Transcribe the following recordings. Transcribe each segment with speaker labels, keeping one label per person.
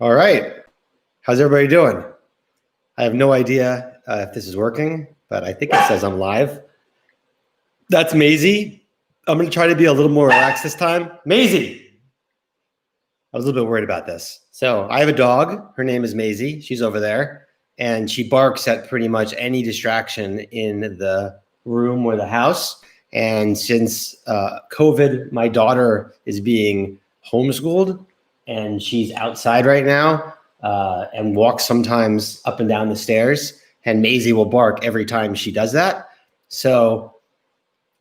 Speaker 1: All right. How's everybody doing? I have no idea if this is working, but I think it says I'm live. That's Maisie. I'm going to try to be a little more relaxed this time. Maisie! I was a little bit worried about this. So I have a dog. Her name is Maisie. She's over there. And she barks at pretty much any distraction in the room or the house. And since COVID, my daughter is being homeschooled and she's outside right now and walks sometimes up and down the stairs. And Maisie will bark every time she does that. So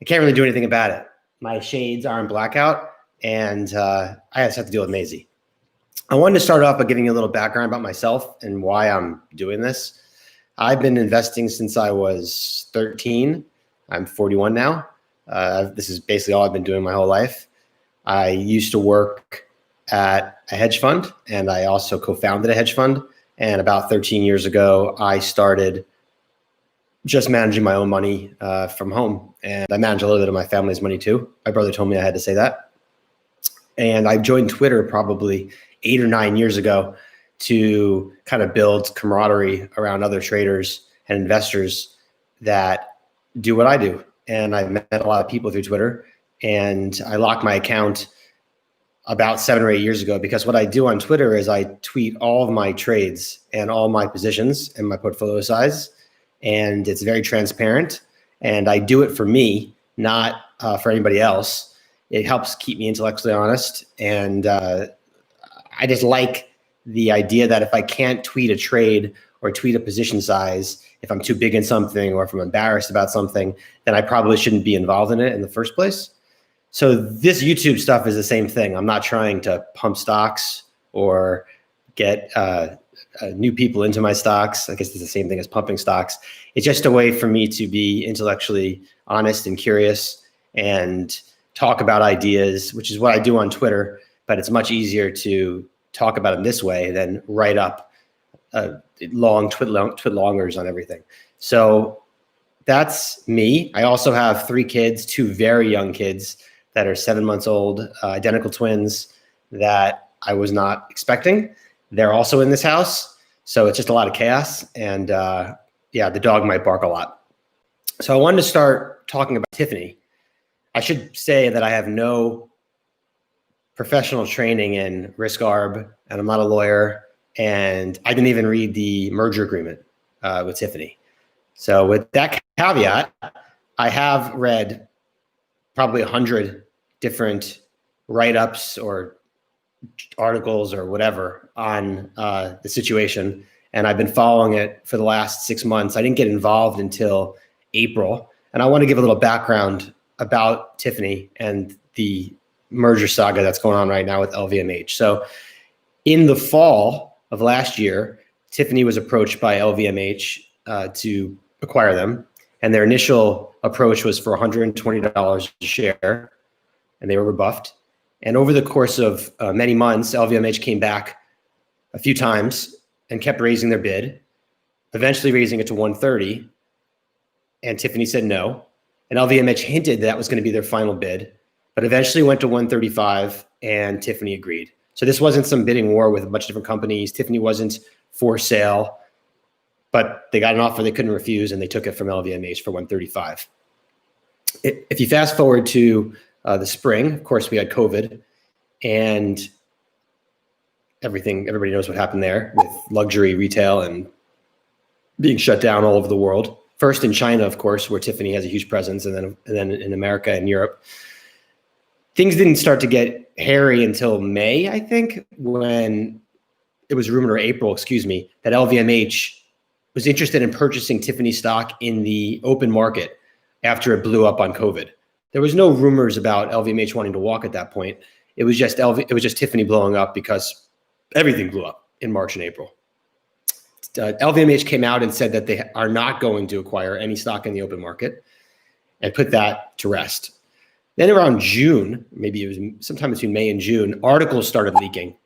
Speaker 1: I can't really do anything about it. My shades are in blackout and I just have to deal with Maisie. I wanted to start off by giving you a little background about myself and why I'm doing this. I've been investing since I was 13. I'm 41 now. This is basically all I've been doing my whole life. I used to work at a hedge fund, and I also co-founded a hedge fund. And about 13 years ago, I started just managing my own money from home. And I manage a little bit of my family's money too. My brother told me I had to say that. And I joined Twitter probably 8 or 9 years ago to kind of build camaraderie around other traders and investors that do what I do. And I met a lot of people through Twitter, and I locked my account about 7 or 8 years ago because what I do on Twitter is I tweet all of my trades and all my positions and my portfolio size, and it's very transparent. And I do it for me, not for anybody else. It helps keep me intellectually honest, and I just like the idea that if I can't tweet a trade or tweet a position size, if I'm too big in something or if I'm embarrassed about something, then I probably shouldn't be involved in it in the first place. So this YouTube stuff is the same thing. I'm not trying to pump stocks or get new people into my stocks. I guess it's the same thing as pumping stocks. It's just a way for me to be intellectually honest and curious and talk about ideas, which is what I do on Twitter. But it's much easier to talk about them this way than write up long twit-longers on everything. So that's me. I also have 3 kids, 2 very young kids that are 7 months old, identical twins that I was not expecting. They're also in this house. So it's just a lot of chaos. And yeah, the dog might bark a lot. So I wanted to start talking about Tiffany. I should say that I have no professional training in risk arb, and I'm not a lawyer, and I didn't even read the merger agreement with Tiffany. So with that caveat, I have read probably 100 different write-ups or articles or whatever on the situation, and I've been following it for the last 6 months. I didn't get involved until April, and I want to give a little background about Tiffany and the merger saga that's going on right now with LVMH. So in the fall of last year, Tiffany was approached by LVMH to acquire them. And their initial approach was for $120 a share, and they were rebuffed. And over the course of many months, LVMH came back a few times and kept raising their bid, eventually raising it to $130. And Tiffany said no. And LVMH hinted that was going to be their final bid, but eventually went to $135 and Tiffany agreed. So this wasn't some bidding war with a bunch of different companies. Tiffany wasn't for sale, but they got an offer they couldn't refuse, and they took it from LVMH for $135. If you fast forward to the spring, of course, we had COVID, and everybody knows what happened there with luxury retail and being shut down all over the world. First in China, of course, where Tiffany has a huge presence, and then in America and Europe. Things didn't start to get hairy until May, I think, when it was rumored, or April, excuse me, that LVMH was interested in purchasing Tiffany stock in the open market after it blew up on COVID. There was no rumors about LVMH wanting to walk at that point. It was just Tiffany blowing up because everything blew up in March and April. LVMH came out and said that they are not going to acquire any stock in the open market and put that to rest. Then around June, maybe it was sometime between May and June, articles started leaking,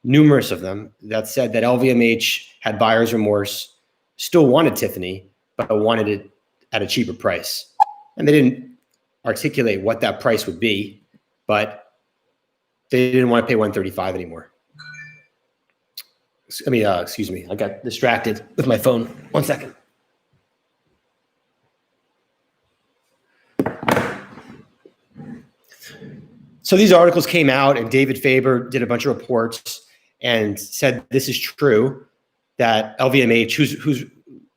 Speaker 1: numerous of them, that said that LVMH had buyer's remorse, still wanted Tiffany, but wanted it at a cheaper price. And they didn't articulate what that price would be, but they didn't want to pay $135 anymore. Excuse me, I got distracted with my phone. 1 second. So these articles came out, and David Faber did a bunch of reports and said this is true, that LVMH, who's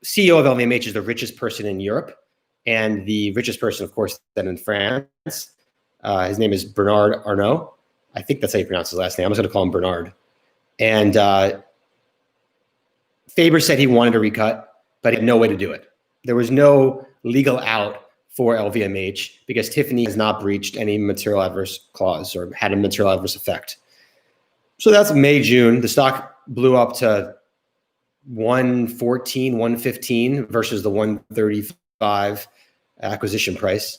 Speaker 1: CEO of LVMH, is the richest person in Europe, and the richest person, of course, then in France. His name is Bernard Arnault. I think that's how you pronounce his last name. I'm just going to call him Bernard. And Faber said he wanted to recut, but he had no way to do it. There was no legal out for LVMH because Tiffany has not breached any material adverse clause or had a material adverse effect. So that's May, June. The stock blew up to 114, 115 versus the 135 acquisition price.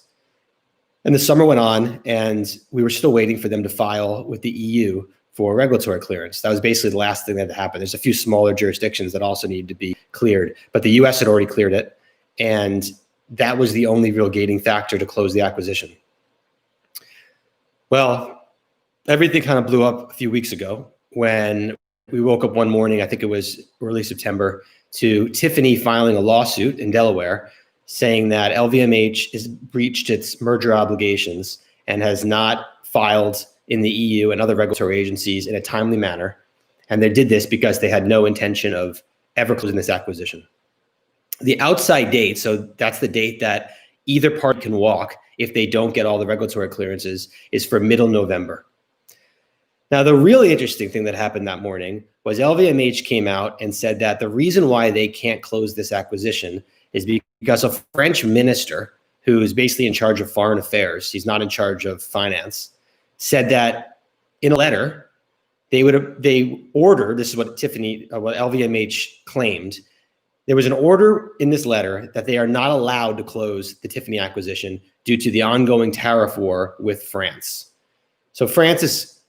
Speaker 1: And the summer went on, and we were still waiting for them to file with the EU for regulatory clearance. That was basically the last thing that had happened. There's a few smaller jurisdictions that also needed to be cleared, but the US had already cleared it, and that was the only real gating factor to close the acquisition. Well, everything kind of blew up a few weeks ago when we woke up one morning, I think it was early September, to Tiffany filing a lawsuit in Delaware saying that LVMH has breached its merger obligations and has not filed in the EU and other regulatory agencies in a timely manner. And they did this because they had no intention of ever closing this acquisition. The outside date, so that's the date that either party can walk if they don't get all the regulatory clearances, is for middle November. Now, the really interesting thing that happened that morning was LVMH came out and said that the reason why they can't close this acquisition is because a French minister who is basically in charge of foreign affairs, he's not in charge of finance, said that in a letter, they ordered, this is what what LVMH claimed, there was an order in this letter that they are not allowed to close the Tiffany acquisition due to the ongoing tariff war with France. So France is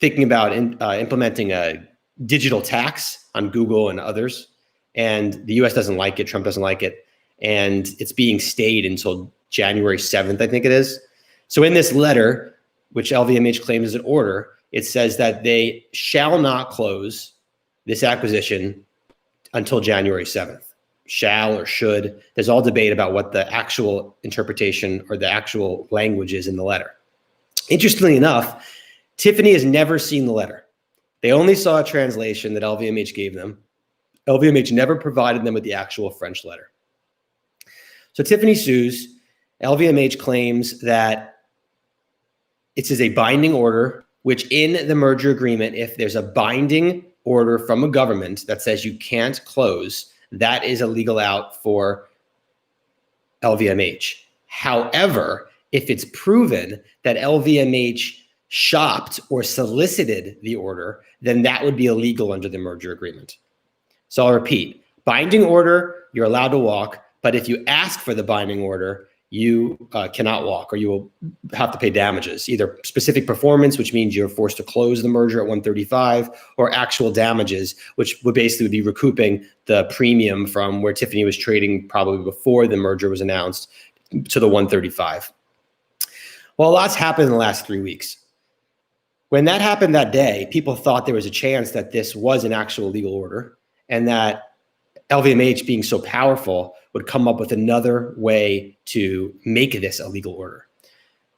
Speaker 1: thinking about implementing a digital tax on Google and others, and the US doesn't like it, Trump doesn't like it, and it's being stayed until January 7th, I think it is. So in this letter, which LVMH claims is an order, it says that they shall not close this acquisition until January 7th. Shall or should. There's all debate about what the actual interpretation or the actual language is in the letter. Interestingly enough, Tiffany has never seen the letter. They only saw a translation that LVMH gave them. LVMH never provided them with the actual French letter. So Tiffany sues. LVMH claims that it is a binding order, which in the merger agreement, if there's a binding order from a government that says you can't close, that is a legal out for LVMH. However, if it's proven that LVMH shopped or solicited the order, then that would be illegal under the merger agreement. So I'll repeat, binding order, you're allowed to walk, but if you ask for the binding order, you cannot walk, or you will have to pay damages, either specific performance, which means you're forced to close the merger at 135, or actual damages, which would basically be recouping the premium from where Tiffany was trading probably before the merger was announced to the 135. Well, a lot's happened in the last 3 weeks. When that happened that day, people thought there was a chance that this was an actual legal order and that LVMH, being so powerful, would come up with another way to make this a legal order.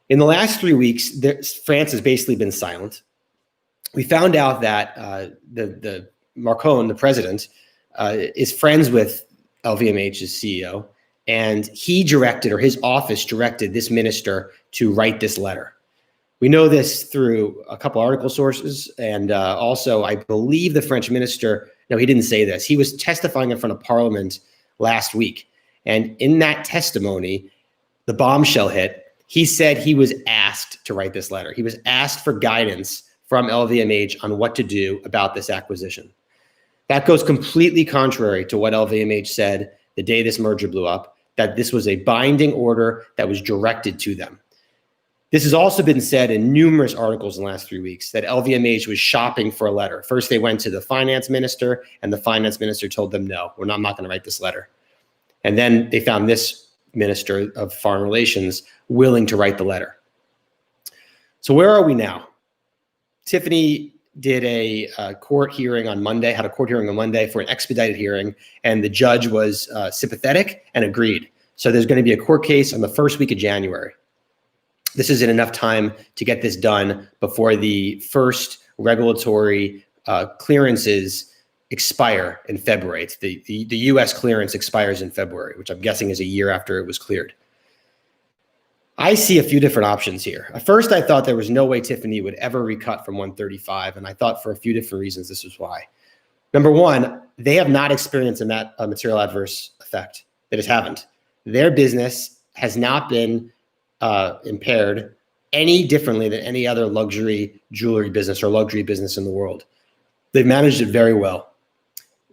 Speaker 1: In the last 3 weeks, France has basically been silent. We found out that the Macron, the president, is friends with LVMH's CEO, and he directed, or his office directed, this minister to write this letter. We know this through a couple article sources, and also I believe the French minister, no, he didn't say this. He was testifying in front of Parliament last week. And in that testimony, the bombshell hit. He said he was asked to write this letter. He was asked for guidance from LVMH on what to do about this acquisition. That goes completely contrary to what LVMH said the day this merger blew up, that this was a binding order that was directed to them. This has also been said in numerous articles in the last 3 weeks, that LVMH was shopping for a letter. First, they went to the finance minister, and the finance minister told them, no, I'm not going to write this letter. And then they found this minister of foreign relations willing to write the letter. So where are we now? Tiffany did a court hearing on Monday, had a court hearing on Monday for an expedited hearing, and the judge was sympathetic and agreed. So there's going to be a court case on the first week of January. This isn't enough time to get this done before the first regulatory clearances expire in February. It's the US clearance expires in February, which I'm guessing is a year after it was cleared. I see a few different options here. At first, I thought there was no way Tiffany would ever recut from 135, and I thought for a few different reasons this was why. Number one, they have not experienced a material adverse effect. They just haven't. Their business has not been impaired any differently than any other luxury jewelry business or luxury business in the world. They've managed it very well.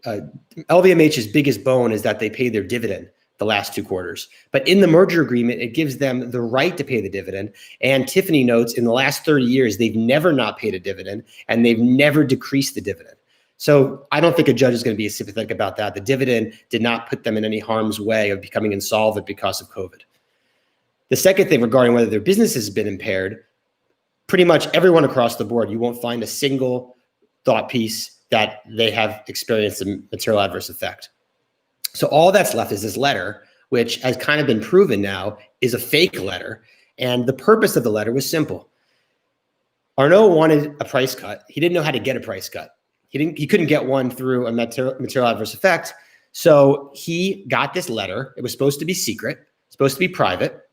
Speaker 1: LVMH's biggest bone is that they pay their dividend the last 2 quarters. But in the merger agreement, it gives them the right to pay the dividend. And Tiffany notes in the last 30 years, they've never not paid a dividend and they've never decreased the dividend. So I don't think a judge is going to be sympathetic about that. The dividend did not put them in any harm's way of becoming insolvent because of COVID. The second thing regarding whether their business has been impaired, pretty much everyone across the board, you won't find a single thought piece that they have experienced a material adverse effect. So all that's left is this letter, which has kind of been proven now is a fake letter. And the purpose of the letter was simple. Arnault wanted a price cut. He didn't know how to get a price cut. He couldn't get one through a material adverse effect. So he got this letter. It was supposed to be secret, supposed to be private.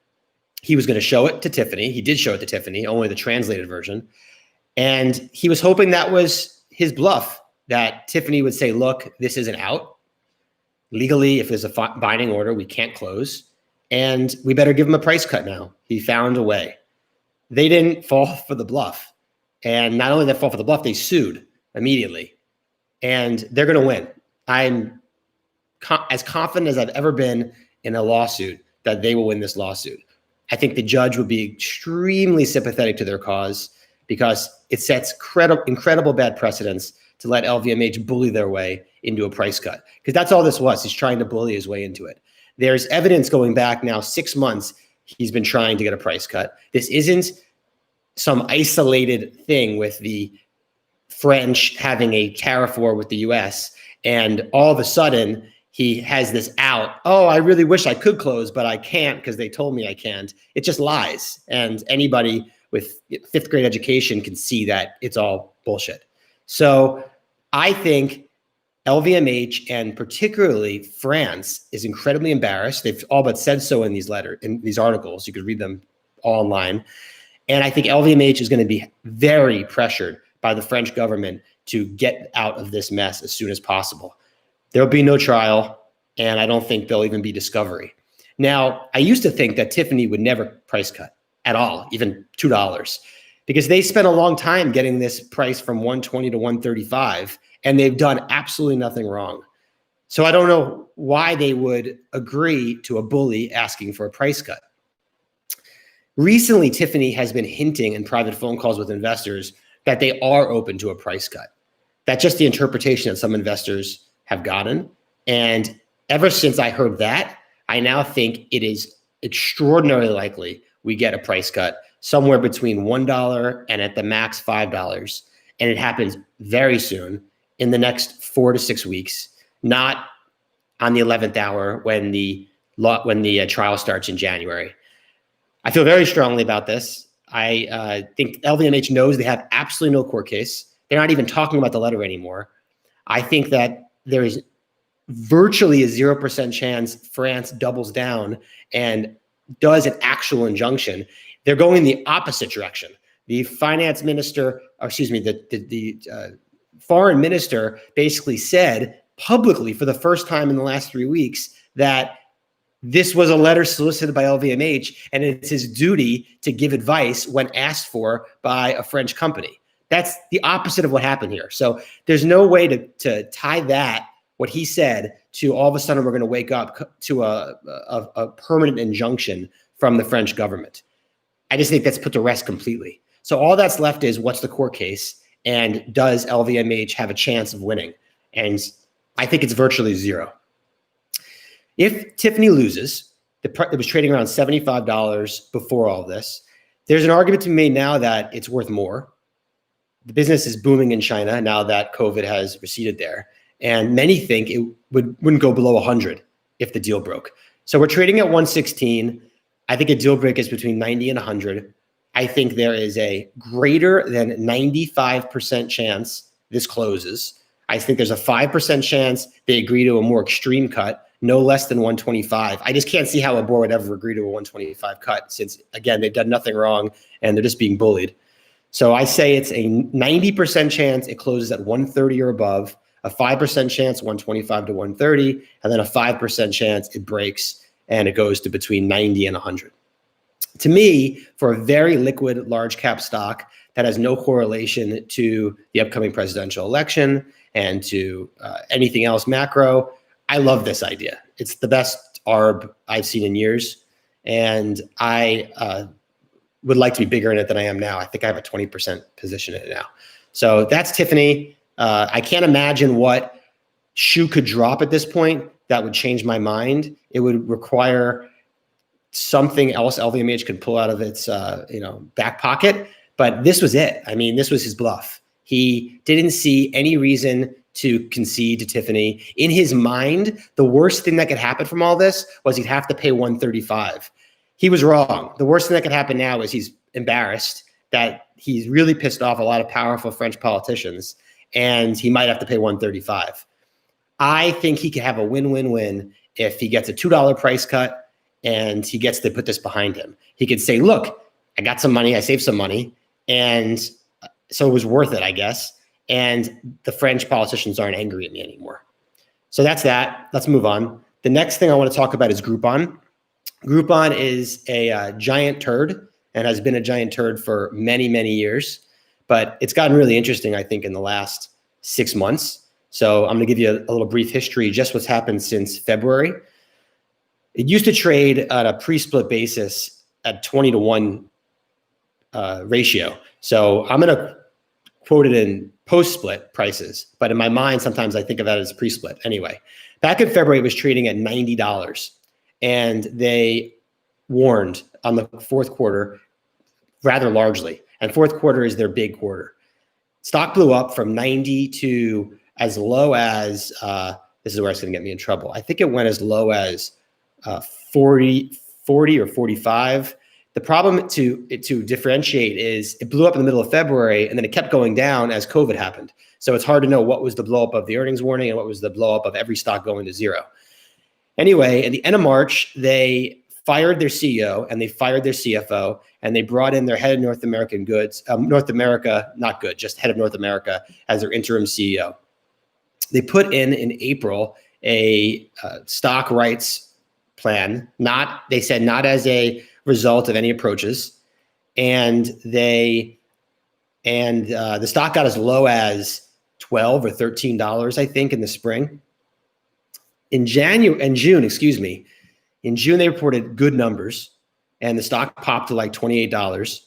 Speaker 1: He was going to show it to Tiffany. He did show it to Tiffany, only the translated version. And he was hoping that was his bluff, that Tiffany would say, look, this isn't out. Legally, if there's a binding order, we can't close, and we better give him a price cut now. He found a way. They didn't fall for the bluff. And not only did they fall for the bluff, they sued immediately. And they're going to win. I'm as confident as I've ever been in a lawsuit that they will win this lawsuit. I think the judge would be extremely sympathetic to their cause because it sets incredible bad precedents to let LVMH bully their way into a price cut. Because that's all this was. He's trying to bully his way into it. There's evidence going back now 6 months. He's been trying to get a price cut. This isn't some isolated thing with the French having a tariff war with the US. And all of a sudden he has this out. Oh, I really wish I could close, but I can't because they told me I can't. It just lies. And anybody with 5th grade education can see that it's all bullshit. So I think LVMH and particularly France is incredibly embarrassed. They've all but said so in these articles. You could read them all online. And I think LVMH is going to be very pressured by the French government to get out of this mess as soon as possible. There'll be no trial, and I don't think there'll even be discovery. Now, I used to think that Tiffany would never price cut at all, even $2. Because they spent a long time getting this price from 120 to 135, and they've done absolutely nothing wrong. So I don't know why they would agree to a bully asking for a price cut. Recently, Tiffany has been hinting in private phone calls with investors that they are open to a price cut. That's just the interpretation that some investors have gotten. And ever since I heard that, I now think it is extraordinarily likely we get a price cut somewhere between $1 and at the max $5. And it happens very soon in the next 4 to 6 weeks, not on the 11th hour when the trial starts in January. I feel very strongly about this. I think LVMH knows they have absolutely no court case. They're not even talking about the letter anymore. I think that there is virtually a 0% chance France doubles down and does an actual injunction. They're going in the opposite direction. The finance minister, or excuse me, the foreign minister basically said publicly for the first time in the last 3 weeks that this was a letter solicited by LVMH and it's his duty to give advice when asked for by a French company. That's the opposite of what happened here. So there's no way to tie that, what he said, to all of a sudden we're going to wake up to a permanent injunction from the French government. I just think that's put to rest completely. So all that's left is what's the court case and does LVMH have a chance of winning? And I think it's virtually zero. If Tiffany loses, it was trading around $75 before all this. There's an argument to be made now that it's worth more. the business is booming in China now that COVID has receded there. And many think it wouldn't go below 100 if the deal broke. So we're trading at 116. I think a deal break is between 90 and 100. I think there is a greater than 95% chance this closes. I think there's a 5% chance they agree to a more extreme cut, no less than 125. I just can't see how a board would ever agree to a 125 cut since, again, they've done nothing wrong and they're just being bullied. So I say it's a 90% chance it closes at 130 or above, a 5% chance 125 to 130, and then a 5% chance it breaks and it goes to between 90 and 100. To me, for a very liquid large cap stock that has no correlation to the upcoming presidential election and to anything else macro, I love this idea. It's the best ARB I've seen in years. And I would like to be bigger in it than I am now. I think I have a 20% position in it now. So that's Tiffany. I can't imagine what shoe could drop at this point that would change my mind. It would require something else LVMH could pull out of its back pocket. But this was it. I mean, this was his bluff. He didn't see any reason to concede to Tiffany. In his mind, the worst thing that could happen from all this was he'd have to pay 135. He was wrong. The worst thing that could happen now is he's embarrassed that he's really pissed off a lot of powerful French politicians, and he might have to pay 135. I think he could have a win-win-win if he gets a $2 price cut and he gets to put this behind him. He could say, look, I got some money, I saved some money, and so it was worth it, I guess. And the French politicians aren't angry at me anymore. So that's that. Let's move on. The next thing I want to talk about is Groupon. Groupon is a giant turd and has been a giant turd for many, many years. But it's gotten really interesting, I think, in the last 6 months. So I'm going to give you a little brief history, just what's happened since February. It used to trade at a pre-split basis at 20 to 1 ratio. So I'm going to quote it in post-split prices, but in my mind, sometimes I think of that as pre-split. Anyway, back in February, it was trading at $90, and they warned on the fourth quarter rather largely, and fourth quarter is their big quarter. Stock blew up from 90 to as low as, this is where it's going to get me in trouble. I think it went as low as 40 or 45. The problem to differentiate is it blew up in the middle of February and then it kept going down as COVID happened. So it's hard to know what was the blow up of the earnings warning and what was the blow up of every stock going to zero. Anyway, at the end of March, they fired their CEO and they fired their CFO and they brought in their head of North American goods, North America, not good, just head of North America as their interim CEO. They put in April a stock rights plan, they said not as a result of any approaches, and the stock got as low as $12 or $13, I think, in the spring. In June, they reported good numbers, and the stock popped to like $28.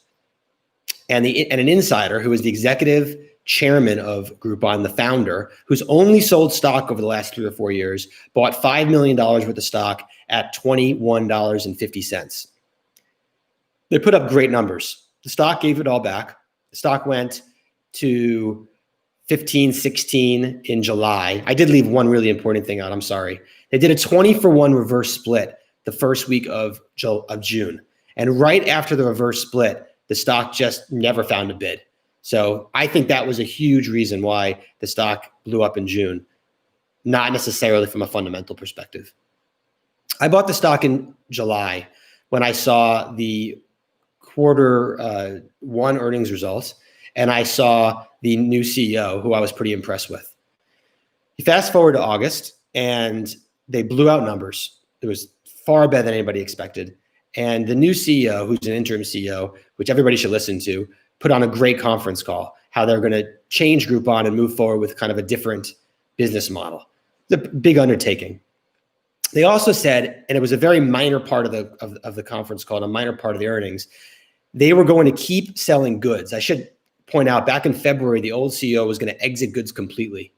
Speaker 1: And an insider who was the executive chairman of Groupon, the founder, who's only sold stock over the last 3 or 4 years, bought $5 million worth of stock at $21.50. They put up great numbers. The stock gave it all back. The stock went to 15, 16 in July. I did leave one really important thing out. I'm sorry. They did a 20-for-1 reverse split the first week of June. And right after the reverse split, the stock just never found a bid. So I think that was a huge reason why the stock blew up in June, not necessarily from a fundamental perspective. I bought the stock in July when I saw the quarter one earnings results, and I saw the new CEO, who I was pretty impressed with. You fast forward to August, and they blew out numbers. It was far better than anybody expected. And the new CEO, who's an interim CEO, which everybody should listen to, put on a great conference call, how they're going to change Groupon and move forward with kind of a different business model. It's a big undertaking. They also said, and it was a very minor part of the conference call, and a minor part of the earnings, they were going to keep selling goods. I should point out, back in February, the old CEO was going to exit goods completely.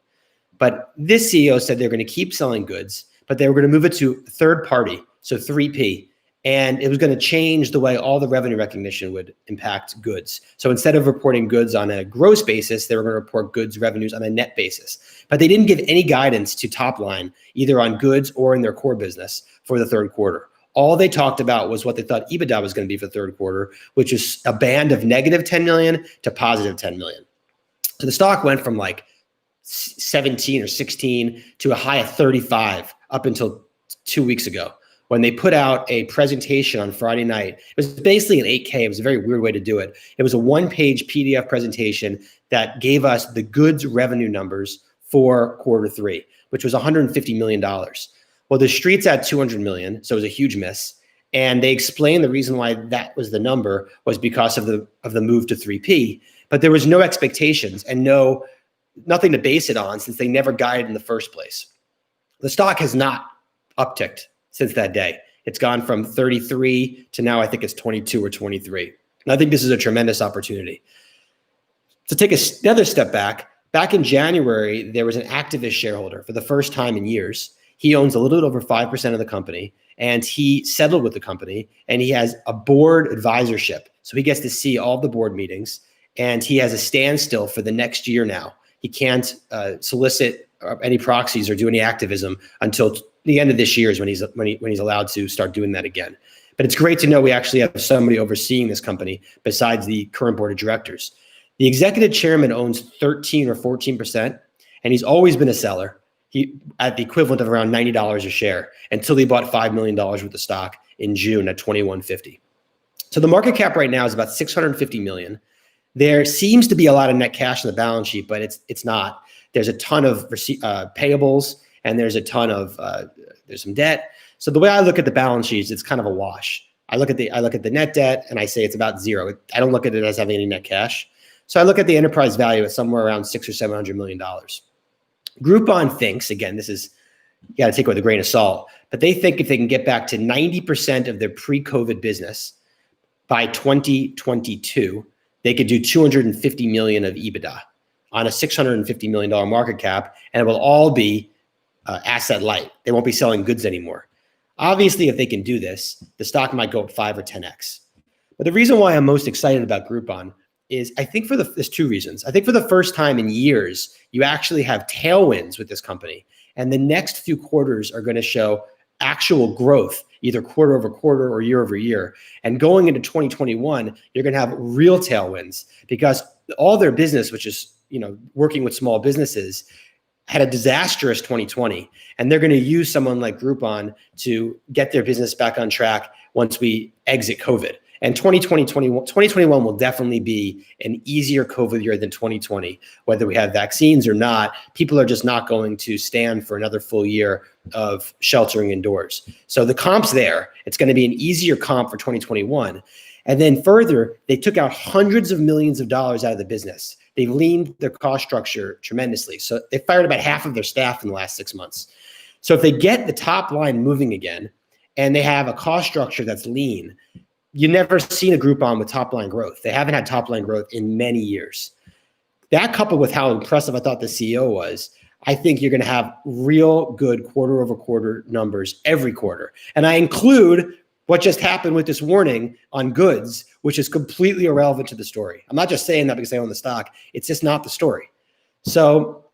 Speaker 1: But this CEO said they're going to keep selling goods, but they were going to move it to third party, so 3P. And it was going to change the way all the revenue recognition would impact goods. So instead of reporting goods on a gross basis, they were going to report goods revenues on a net basis. But they didn't give any guidance to top line, either on goods or in their core business for the third quarter. All they talked about was what they thought EBITDA was going to be for the third quarter, which is a band of negative 10 million to positive 10 million. So the stock went from like 17 or 16 to a high of 35 up until 2 weeks ago, when they put out a presentation on Friday night. It was basically an 8K. It was a very weird way to do it. It was a one-page PDF presentation that gave us the goods revenue numbers for quarter three, which was $150 million. Well, the street's at 200 million, so it was a huge miss. And they explained the reason why that was the number was because of the move to 3P. But there was no expectations and nothing to base it on, since they never guided in the first place. The stock has not upticked since that day. It's gone from 33 to now I think it's 22 or 23. And I think this is a tremendous opportunity. To take another step back in January, there was an activist shareholder for the first time in years. He owns a little bit over 5% of the company, and he settled with the company, and he has a board advisorship. So he gets to see all the board meetings, and he has a standstill for the next year now. He can't solicit any proxies or do any activism until the end of this year is when he's allowed to start doing that again. But it's great to know we actually have somebody overseeing this company besides the current board of directors. The executive chairman owns 13 or 14%, and he's always been a seller. He at the equivalent of around $90 a share until he bought $5 million worth of stock in June at $21.50. So the market cap right now is about 650 million. There seems to be a lot of net cash in the balance sheet, but it's not. There's a ton of payables, and there's a ton of there's some debt. So the way I look at the balance sheets, it's kind of a wash. I look at the net debt and I say it's about zero. I don't look at it as having any net cash. So I look at the enterprise value at somewhere around $600 or $700 million. Groupon thinks, again, this is, you got to take it with a grain of salt, but they think if they can get back to 90% of their pre-COVID business by 2022, they could do 250 million of EBITDA on a $650 million market cap, and it will all be asset light. They won't be selling goods anymore. Obviously, if they can do this, the stock might go up 5 or 10x. But the reason why I'm most excited about Groupon is I think there's two reasons. I think for the first time in years, you actually have tailwinds with this company, and the next few quarters are going to show actual growth, either quarter over quarter or year over year. And going into 2021, you're going to have real tailwinds because all their business, which is, working with small businesses, had a disastrous 2020. And they're going to use someone like Groupon to get their business back on track once we exit COVID. And 2021 will definitely be an easier COVID year than 2020, whether we have vaccines or not. People are just not going to stand for another full year of sheltering indoors. So the comp's there. It's going to be an easier comp for 2021. And then further, they took out hundreds of millions of dollars out of the business. They've leaned their cost structure tremendously. So they fired about half of their staff in the last 6 months. So if they get the top line moving again, and they have a cost structure that's lean, you've never seen a Groupon with top line growth. They haven't had top line growth in many years. That coupled with how impressive I thought the CEO was, I think you're going to have real good quarter over quarter numbers every quarter. And I include what just happened with this warning on goods, which is completely irrelevant to the story. I'm not just saying that because I own the stock. It's just not the story. So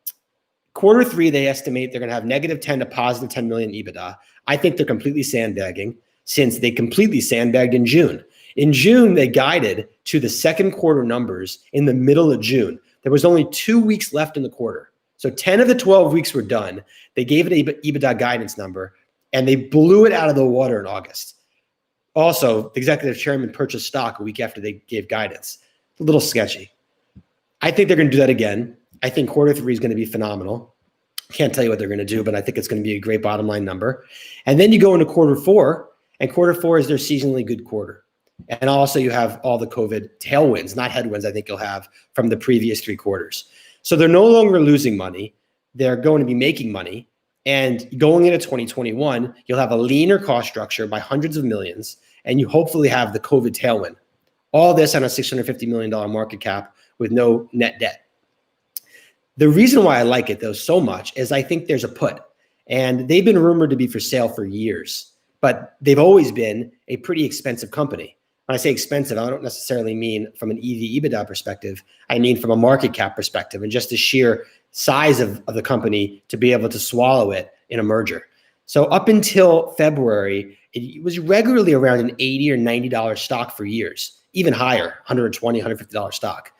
Speaker 1: quarter three, they estimate they're going to have negative 10 to positive 10 million EBITDA. I think they're completely sandbagging, since they completely sandbagged in June. In June, they guided to the second quarter numbers in the middle of June. There was only 2 weeks left in the quarter. So 10 of the 12 weeks were done. They gave an EBITDA guidance number, and they blew it out of the water in August. Also, the executive chairman purchased stock a week after they gave guidance. It's a little sketchy. I think they're going to do that again. I think quarter three is going to be phenomenal. Can't tell you what they're going to do, but I think it's going to be a great bottom line number. And then you go into quarter four, and quarter four is their seasonally good quarter. And also you have all the COVID tailwinds, not headwinds, I think you'll have from the previous 3 quarters. So they're no longer losing money. They're going to be making money. And going into 2021, you'll have a leaner cost structure by hundreds of millions, and you hopefully have the COVID tailwind. All this on a $650 million market cap with no net debt. The reason why I like it, though, so much is I think there's a put. And they've been rumored to be for sale for years. but they've always been a pretty expensive company. When I say expensive, I don't necessarily mean from an EV/EBITDA perspective. I mean from a market cap perspective and just the sheer size of the company to be able to swallow it in a merger. So up until February, it was regularly around an $80 or $90 stock for years, even higher, $120, $150 stock.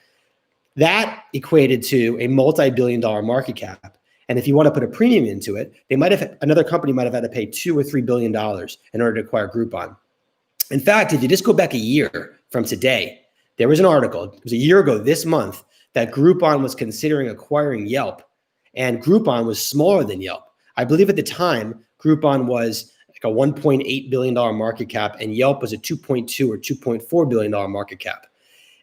Speaker 1: That equated to a multi-billion-dollar market cap. And if you want to put a premium into it, another company might have had to pay $2 or $3 billion in order to acquire Groupon. In fact, if you just go back a year from today, there was an article, it was a year ago this month, that Groupon was considering acquiring Yelp, and Groupon was smaller than Yelp. I believe at the time, Groupon was like a $1.8 billion market cap, and Yelp was a $2.2 or $2.4 billion market cap.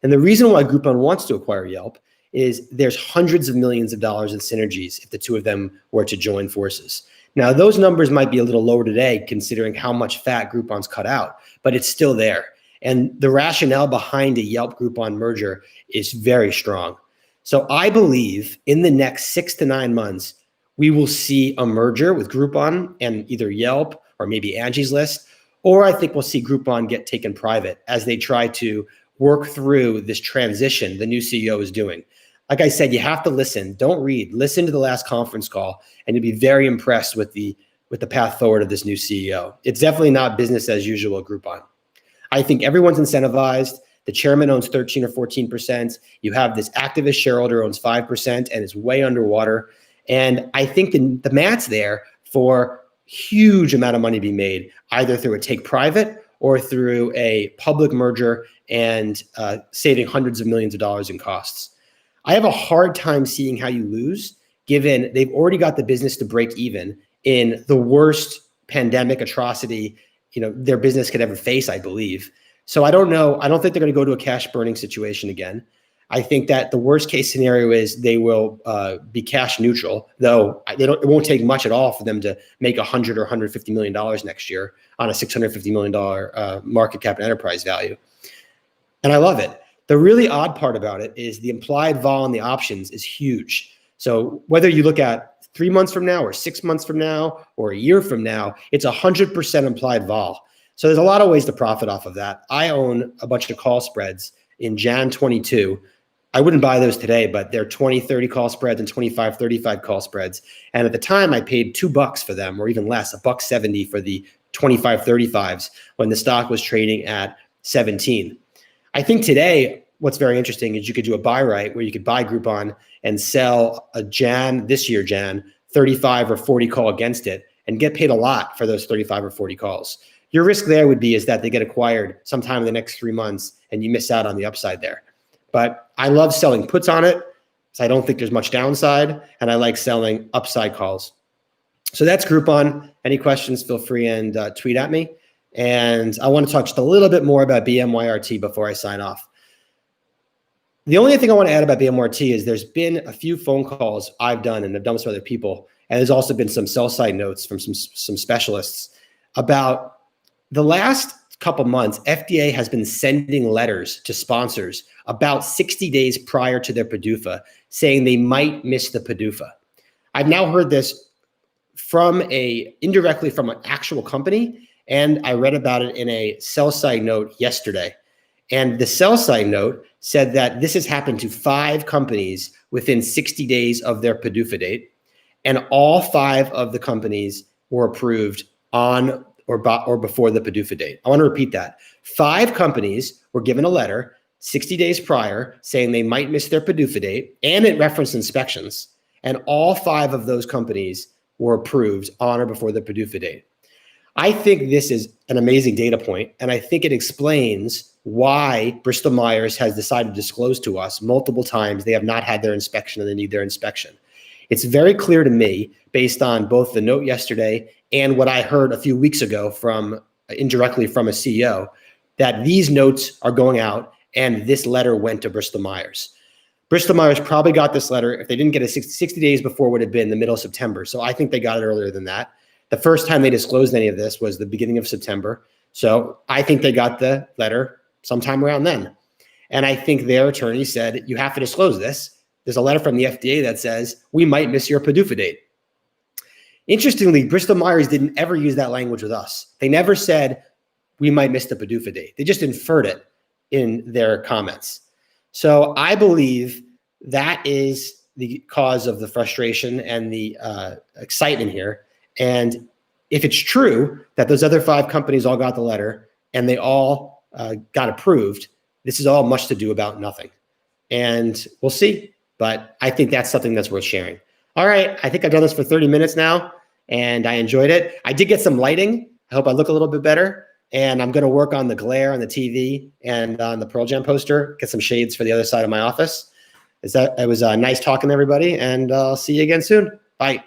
Speaker 1: And the reason why Groupon wants to acquire Yelp is there's hundreds of millions of dollars in synergies if the two of them were to join forces. Now, those numbers might be a little lower today considering how much fat Groupon's cut out, but it's still there. And the rationale behind a Yelp Groupon merger is very strong. So I believe in the next 6 to 9 months, we will see a merger with Groupon and either Yelp or maybe Angie's List, or I think we'll see Groupon get taken private as they try to work through this transition the new CEO is doing. Like I said, you have to listen. Don't read. Listen to the last conference call, and you'll be very impressed with the path forward of this new CEO. It's definitely not business as usual at Groupon. I think everyone's incentivized. The chairman owns 13 or 14%. You have this activist shareholder who owns 5% and is way underwater. And I think the math's there for huge amount of money being made, either through a take private or through a public merger and saving hundreds of millions of dollars in costs. I have a hard time seeing how you lose, given they've already got the business to break even in the worst pandemic atrocity, their business could ever face, I believe. So I don't know. I don't think they're going to go to a cash burning situation again. I think that the worst case scenario is they will be cash neutral, though it won't take much at all for them to make $100 or $150 million next year on a $650 million market cap and enterprise value. And I love it. The really odd part about it is the implied vol on the options is huge. So whether you look at 3 months from now or 6 months from now or a year from now, it's 100% implied vol. So there's a lot of ways to profit off of that. I own a bunch of call spreads in Jan 22. I wouldn't buy those today, but they're 20, 30 call spreads and 25, 35 call spreads. And at the time I paid $2 for them, or even less, $1.70 for the 25, 35s when the stock was trading at 17. I think today, what's very interesting is you could do a buy right where you could buy Groupon and sell a this year Jan, 35 or 40 call against it and get paid a lot for those 35 or 40 calls. Your risk there is that they get acquired sometime in the next 3 months and you miss out on the upside there. But I love selling puts on it, so I don't think there's much downside, and I like selling upside calls. So that's Groupon. Any questions, feel free and tweet at me. And I want to talk just a little bit more about BMYRT before I sign off. The only thing I want to add about BMYRT is there's been a few phone calls I've done, and I've done with some other people, and there's also been some sell-side notes from some specialists about the last couple months. FDA has been sending letters to sponsors about 60 days prior to their PDUFA saying they might miss the PDUFA. I've now heard this indirectly from an actual company, and I read about it in a sell-side note yesterday. And the sell-side note said that this has happened to 5 companies within 60 days of their PDUFA date, and all 5 of the companies were approved on or before the PDUFA date. I want to repeat that. 5 companies were given a letter 60 days prior saying they might miss their PDUFA date, and it referenced inspections, and all 5 of those companies were approved on or before the PDUFA date. I think this is an amazing data point, and I think it explains why Bristol-Myers has decided to disclose to us multiple times they have not had their inspection and they need their inspection. It's very clear to me, based on both the note yesterday and what I heard a few weeks ago indirectly from a CEO, that these notes are going out and this letter went to Bristol-Myers. Bristol-Myers probably got this letter. If they didn't get it 60 days before, would have been the middle of September. So I think they got it earlier than that. The first time they disclosed any of this was the beginning of September. So I think they got the letter sometime around then. And I think their attorney said, you have to disclose this. There's a letter from the FDA that says, we might miss your PDUFA date. Interestingly, Bristol-Myers didn't ever use that language with us. They never said we might miss the PDUFA date. They just inferred it in their comments. So I believe that is the cause of the frustration and the excitement here. And if it's true that those other 5 companies all got the letter and they all got approved, this is all much to do about nothing. And we'll see. But I think that's something that's worth sharing. All right. I think I've done this for 30 minutes now, and I enjoyed it. I did get some lighting. I hope I look a little bit better. And I'm going to work on the glare on the TV and on the Pearl Jam poster, get some shades for the other side of my office. It was nice talking to everybody, and I'll see you again soon. Bye.